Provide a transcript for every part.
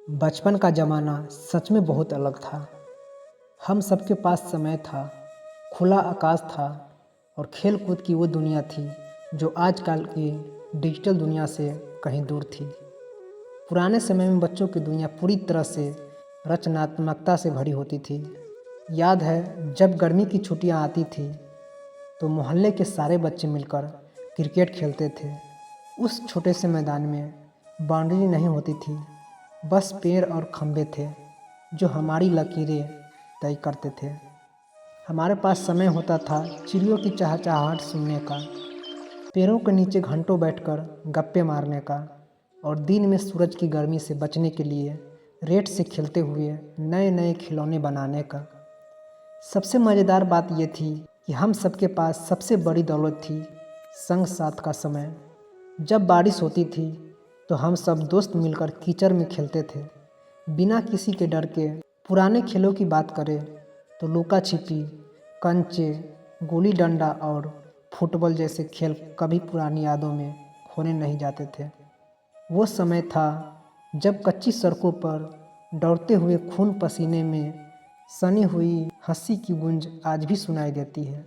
बचपन का ज़माना सच में बहुत अलग था। हम सबके पास समय था, खुला आकाश था और खेल कूद की वो दुनिया थी जो आजकल की डिजिटल दुनिया से कहीं दूर थी। पुराने समय में बच्चों की दुनिया पूरी तरह से रचनात्मकता से भरी होती थी। याद है जब गर्मी की छुट्टियां आती थी तो मोहल्ले के सारे बच्चे मिलकर क्रिकेट खेलते थे। उस छोटे से मैदान में बाउंड्री नहीं होती थी, बस पेड़ और खंभे थे जो हमारी लकीरें तय करते थे। हमारे पास समय होता था चिड़ियों की चहचहाहट सुनने का, पेड़ों के नीचे घंटों बैठकर गप्पे मारने का और दिन में सूरज की गर्मी से बचने के लिए रेत से खेलते हुए नए नए खिलौने बनाने का। सबसे मज़ेदार बात यह थी कि हम सबके पास सबसे बड़ी दौलत थी संग साथ का समय। जब बारिश होती थी तो हम सब दोस्त मिलकर कीचड़ में खेलते थे बिना किसी के डर के। पुराने खेलों की बात करें तो लुका छिपी, कंचे, गुल्ली डंडा और फुटबॉल जैसे खेल कभी पुरानी यादों में खोने नहीं जाते थे। वो समय था जब कच्ची सड़कों पर दौड़ते हुए खून पसीने में सनी हुई हंसी की गूंज आज भी सुनाई देती है।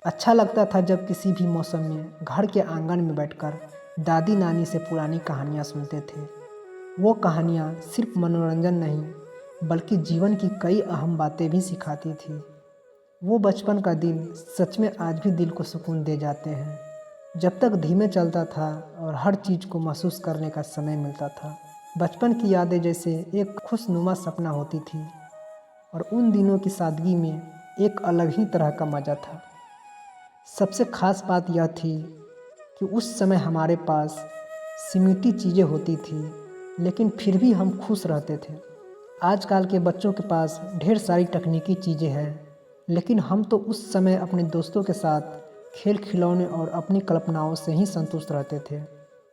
अच्छा लगता था जब किसी भी मौसम में घर के आंगन में बैठकर दादी नानी से पुरानी कहानियाँ सुनते थे। वो कहानियाँ सिर्फ मनोरंजन नहीं बल्कि जीवन की कई अहम बातें भी सिखाती थी। वो बचपन का दिन सच में आज भी दिल को सुकून दे जाते हैं, जब तक धीमे चलता था और हर चीज़ को महसूस करने का समय मिलता था। बचपन की यादें जैसे एक खुशनुमा सपना होती थी और उन दिनों की सादगी में एक अलग ही तरह का मज़ा था। सबसे ख़ास बात यह थी कि उस समय हमारे पास सीमित चीज़ें होती थी, लेकिन फिर भी हम खुश रहते थे। आजकल के बच्चों के पास ढेर सारी तकनीकी चीज़ें हैं, लेकिन हम तो उस समय अपने दोस्तों के साथ खेल खिलौने और अपनी कल्पनाओं से ही संतुष्ट रहते थे।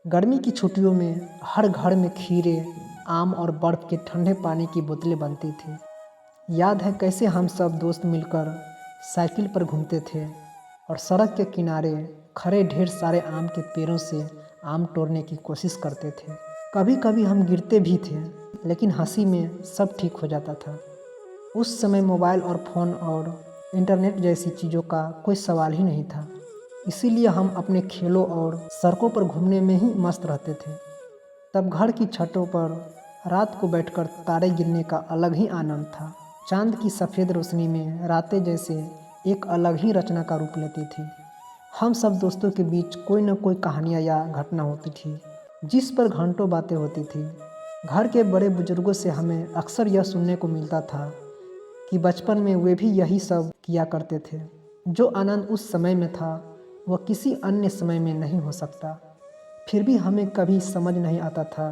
गर्मी की छुट्टियों में हर घर में खीरे, आम और बर्फ़ के ठंडे पानी की बोतलें बनती थी। याद है कैसे हम सब दोस्त मिलकर साइकिल पर घूमते थे और सड़क के किनारे खड़े ढेर सारे आम के पेड़ों से आम तोड़ने की कोशिश करते थे। कभी कभी हम गिरते भी थे, लेकिन हंसी में सब ठीक हो जाता था। उस समय मोबाइल और फ़ोन और इंटरनेट जैसी चीज़ों का कोई सवाल ही नहीं था, इसीलिए हम अपने खेलों और सड़कों पर घूमने में ही मस्त रहते थे। तब घर की छतों पर रात को बैठकर तारे गिनने का अलग ही आनंद था। चांद की सफ़ेद रोशनी में रातें जैसे एक अलग ही रचना का रूप लेती थी। हम सब दोस्तों के बीच कोई न कोई कहानियाँ या घटना होती थी जिस पर घंटों बातें होती थी। घर के बड़े बुजुर्गों से हमें अक्सर यह सुनने को मिलता था कि बचपन में वे भी यही सब किया करते थे। जो आनंद उस समय में था वह किसी अन्य समय में नहीं हो सकता। फिर भी हमें कभी समझ नहीं आता था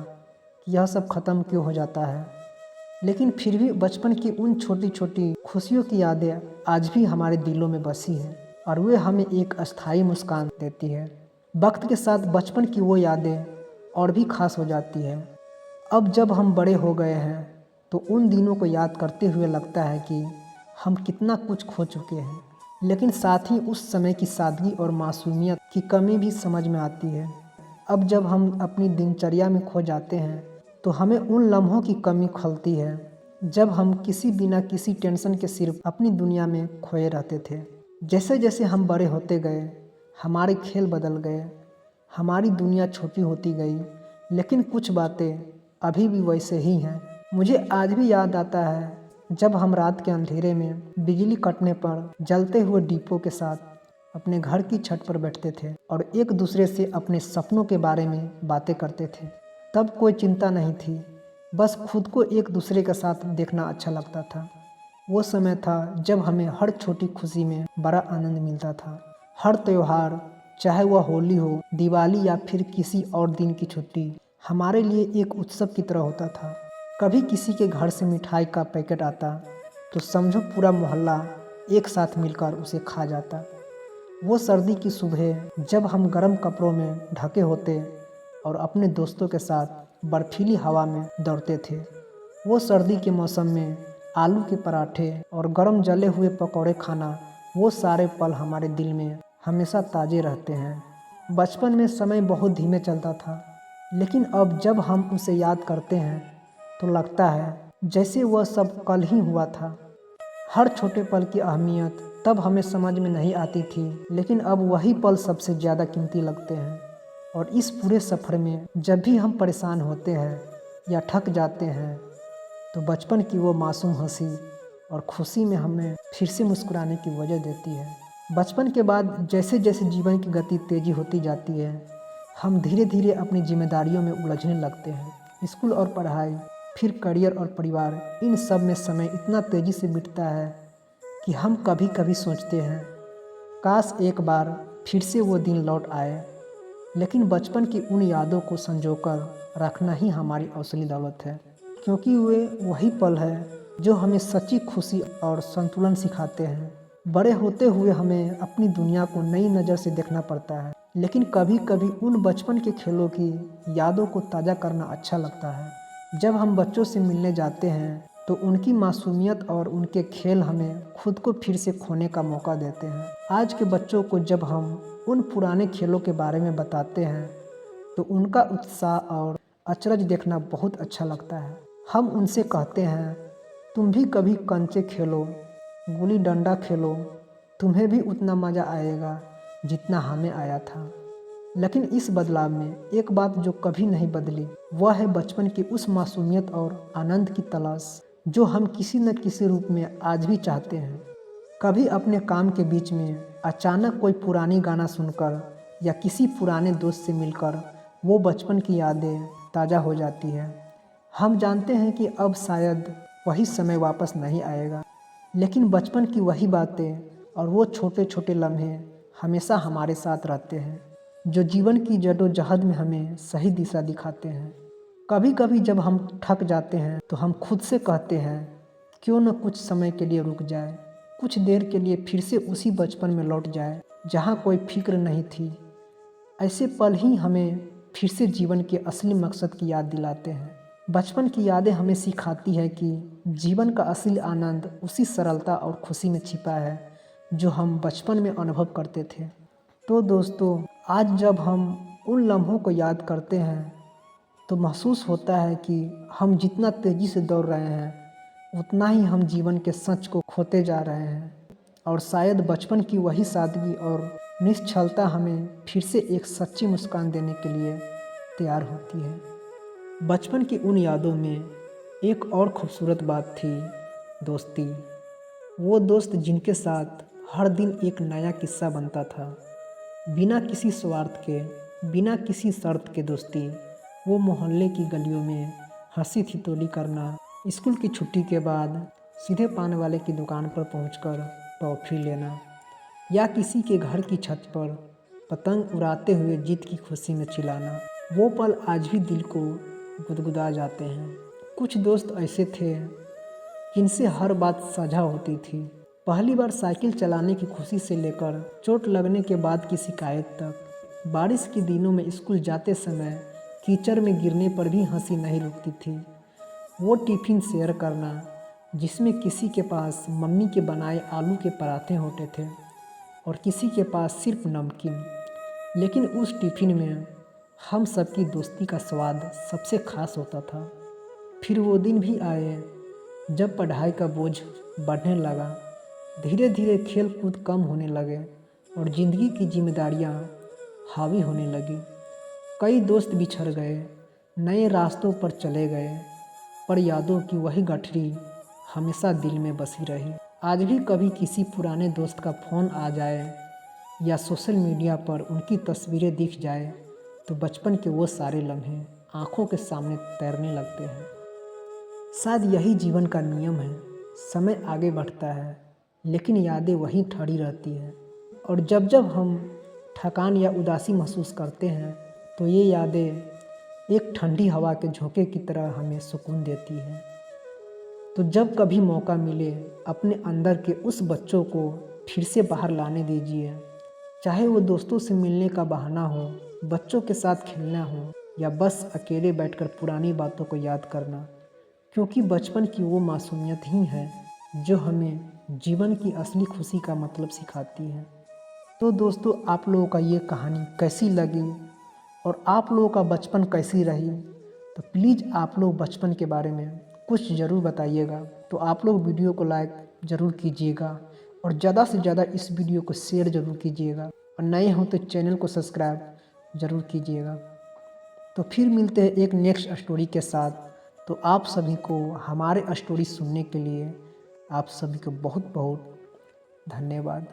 कि यह सब ख़त्म क्यों हो जाता है, लेकिन फिर भी बचपन की उन छोटी छोटी खुशियों की यादें आज भी हमारे दिलों में बसी हैं और वे हमें एक अस्थायी मुस्कान देती है। वक्त के साथ बचपन की वो यादें और भी खास हो जाती है। अब जब हम बड़े हो गए हैं तो उन दिनों को याद करते हुए लगता है कि हम कितना कुछ खो चुके हैं, लेकिन साथ ही उस समय की सादगी और मासूमियत की कमी भी समझ में आती है। अब जब हम अपनी दिनचर्या में खो जाते हैं तो हमें उन लम्हों की कमी खलती है जब हम बिना किसी टेंशन के सिर्फ अपनी दुनिया में खोए रहते थे। जैसे जैसे हम बड़े होते गए हमारे खेल बदल गए, हमारी दुनिया छोटी होती गई, लेकिन कुछ बातें अभी भी वैसे ही हैं। मुझे आज भी याद आता है जब हम रात के अंधेरे में बिजली कटने पर जलते हुए दीपों के साथ अपने घर की छत पर बैठते थे और एक दूसरे से अपने सपनों के बारे में बातें करते थे। तब कोई चिंता नहीं थी, बस खुद को एक दूसरे के साथ देखना अच्छा लगता था। वो समय था जब हमें हर छोटी खुशी में बड़ा आनंद मिलता था। हर त्यौहार, चाहे वह होली हो, दिवाली या फिर किसी और दिन की छुट्टी, हमारे लिए एक उत्सव की तरह होता था। कभी किसी के घर से मिठाई का पैकेट आता तो समझो पूरा मोहल्ला एक साथ मिलकर उसे खा जाता। वो सर्दी की सुबह जब हम गर्म कपड़ों में ढके होते और अपने दोस्तों के साथ बर्फीली हवा में दौड़ते थे। वो सर्दी के मौसम में आलू के पराठे और गर्म जले हुए पकौड़े खाना, वो सारे पल हमारे दिल में हमेशा ताज़े रहते हैं। बचपन में समय बहुत धीमे चलता था, लेकिन अब जब हम उसे याद करते हैं तो लगता है जैसे वह सब कल ही हुआ था। हर छोटे पल की अहमियत तब हमें समझ में नहीं आती थी, लेकिन अब वही पल सबसे ज़्यादा कीमती लगते हैं। और इस पूरे सफ़र में जब भी हम परेशान होते हैं या थक जाते हैं, तो बचपन की वो मासूम हंसी और खुशी में हमें फिर से मुस्कुराने की वजह देती है। बचपन के बाद जैसे जैसे जीवन की गति तेज़ी होती जाती है, हम धीरे धीरे अपनी जिम्मेदारियों में उलझने लगते हैं। स्कूल और पढ़ाई, फिर करियर और परिवार, इन सब में समय इतना तेज़ी से बीतता है कि हम कभी कभी सोचते हैं काश एक बार फिर से वो दिन लौट आए। लेकिन बचपन की उन यादों को संजोकर रखना ही हमारी असली दौलत है, क्योंकि वे वही पल है जो हमें सच्ची खुशी और संतुलन सिखाते हैं। बड़े होते हुए हमें अपनी दुनिया को नई नज़र से देखना पड़ता है, लेकिन कभी कभी उन बचपन के खेलों की यादों को ताज़ा करना अच्छा लगता है। जब हम बच्चों से मिलने जाते हैं तो उनकी मासूमियत और उनके खेल हमें खुद को फिर से खोने का मौका देते हैं। आज के बच्चों को जब हम उन पुराने खेलों के बारे में बताते हैं तो उनका उत्साह और अचरज देखना बहुत अच्छा लगता है। हम उनसे कहते हैं, तुम भी कभी कंचे खेलो, गुल्ली डंडा खेलो, तुम्हें भी उतना मज़ा आएगा जितना हमें आया था। लेकिन इस बदलाव में एक बात जो कभी नहीं बदली, वह है बचपन की उस मासूमियत और आनंद की तलाश जो हम किसी न किसी रूप में आज भी चाहते हैं। कभी अपने काम के बीच में अचानक कोई पुरानी गाना सुनकर या किसी पुराने दोस्त से मिलकर वो बचपन की यादें ताज़ा हो जाती है। हम जानते हैं कि अब शायद वही समय वापस नहीं आएगा, लेकिन बचपन की वही बातें और वो छोटे छोटे लम्हे हमेशा हमारे साथ रहते हैं, जो जीवन की जद्दोजहद में हमें सही दिशा दिखाते हैं। कभी कभी जब हम थक जाते हैं तो हम खुद से कहते हैं, क्यों न कुछ समय के लिए रुक जाए, कुछ देर के लिए फिर से उसी बचपन में लौट जाए जहाँ कोई फिक्र नहीं थी। ऐसे पल ही हमें फिर से जीवन के असली मकसद की याद दिलाते हैं। बचपन की यादें हमें सिखाती है कि जीवन का असली आनंद उसी सरलता और खुशी में छिपा है जो हम बचपन में अनुभव करते थे। तो दोस्तों, आज जब हम उन लम्हों को याद करते हैं तो महसूस होता है कि हम जितना तेज़ी से दौड़ रहे हैं उतना ही हम जीवन के सच को खोते जा रहे हैं। और शायद बचपन की वही सादगी और निश्चलता हमें फिर से एक सच्ची मुस्कान देने के लिए तैयार होती है। बचपन की उन यादों में एक और खूबसूरत बात थी दोस्ती। वो दोस्त जिनके साथ हर दिन एक नया किस्सा बनता था, बिना किसी स्वार्थ के, बिना किसी शर्त के दोस्ती। वो मोहल्ले की गलियों में हंसी ठिठोली करना, स्कूल की छुट्टी के बाद सीधे पान वाले की दुकान पर पहुंचकर टॉफ़ी लेना, या किसी के घर की छत पर पतंग उड़ाते हुए जीत की खुशी में चिल्लाना, वो पल आज भी दिल को गुदगुदा जाते हैं। कुछ दोस्त ऐसे थे जिनसे हर बात साझा होती थी, पहली बार साइकिल चलाने की खुशी से लेकर चोट लगने के बाद की शिकायत तक। बारिश के दिनों में स्कूल जाते समय कीचड़ में गिरने पर भी हंसी नहीं रुकती थी। वो टिफ़िन शेयर करना जिसमें किसी के पास मम्मी के बनाए आलू के पराठे होते थे और किसी के पास सिर्फ नमकीन, लेकिन उस टिफ़िन में हम सबकी दोस्ती का स्वाद सबसे खास होता था। फिर वो दिन भी आए जब पढ़ाई का बोझ बढ़ने लगा, धीरे धीरे खेल कूद कम होने लगे और ज़िंदगी की जिम्मेदारियाँ हावी होने लगी। कई दोस्त बिछड़ गए, नए रास्तों पर चले गए, पर यादों की वही गठरी हमेशा दिल में बसी रही। आज भी कभी किसी पुराने दोस्त का फ़ोन आ जाए या सोशल मीडिया पर उनकी तस्वीरें दिख जाए तो बचपन के वो सारे लम्हे आँखों के सामने तैरने लगते हैं। शायद यही जीवन का नियम है, समय आगे बढ़ता है लेकिन यादें वहीं खड़ी रहती हैं। और जब जब हम थकान या उदासी महसूस करते हैं तो ये यादें एक ठंडी हवा के झोंके की तरह हमें सुकून देती हैं। तो जब कभी मौका मिले, अपने अंदर के उस बच्चों को फिर से बाहर लाने दीजिए, चाहे वो दोस्तों से मिलने का बहाना हो, बच्चों के साथ खेलना हो या बस अकेले बैठकर पुरानी बातों को याद करना, क्योंकि बचपन की वो मासूमियत ही है जो हमें जीवन की असली खुशी का मतलब सिखाती है। तो दोस्तों, आप लोगों का ये कहानी कैसी लगी और आप लोगों का बचपन कैसी रही, तो प्लीज़ आप लोग बचपन के बारे में कुछ ज़रूर बताइएगा। तो आप लोग वीडियो को लाइक ज़रूर कीजिएगा और ज़्यादा से ज़्यादा इस वीडियो को शेयर ज़रूर कीजिएगा और नए हो तो चैनल को सब्सक्राइब ज़रूर कीजिएगा। तो फिर मिलते हैं एक नेक्स्ट स्टोरी के साथ। तो आप सभी को हमारे स्टोरी सुनने के लिए आप सभी को बहुत बहुत धन्यवाद।